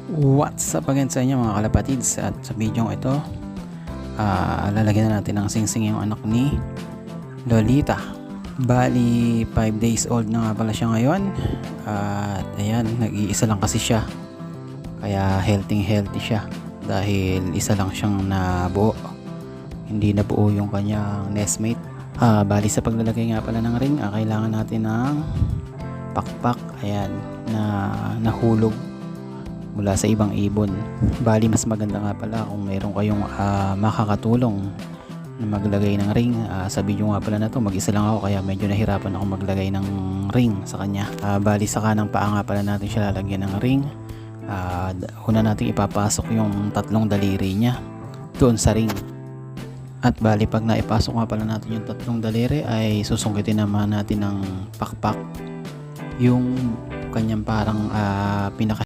What's up again sa inyo mga kalapatids, at sa video ito lalagyan na natin ng singsing yung anak ni Lolita. Bali 5 days old na nga pala siya ngayon, at ayan, nag-iisa lang kasi siya, kaya healthy siya dahil isa lang siyang nabuo, hindi nabuo yung kanyang nestmate. Bali sa paglalagay nga pala ng ring, kailangan natin ng pakpak, ayan, na nahulog mula sa ibang ibon. Bali mas maganda nga pala kung mayroon kayong makakatulong na maglagay ng ring. Sa video nga pala na to, mag-isa lang ako kaya medyo nahirapan ako maglagay ng ring sa kanya. Bali sa kanang paa nga pala natin siya lalagyan ng ring. Una natin ipapasok yung tatlong daliri niya doon sa ring. At bali pag naipasok nga pala natin yung tatlong daliri, ay susungkitin naman natin ng pakpak yung kanyang parang pinaka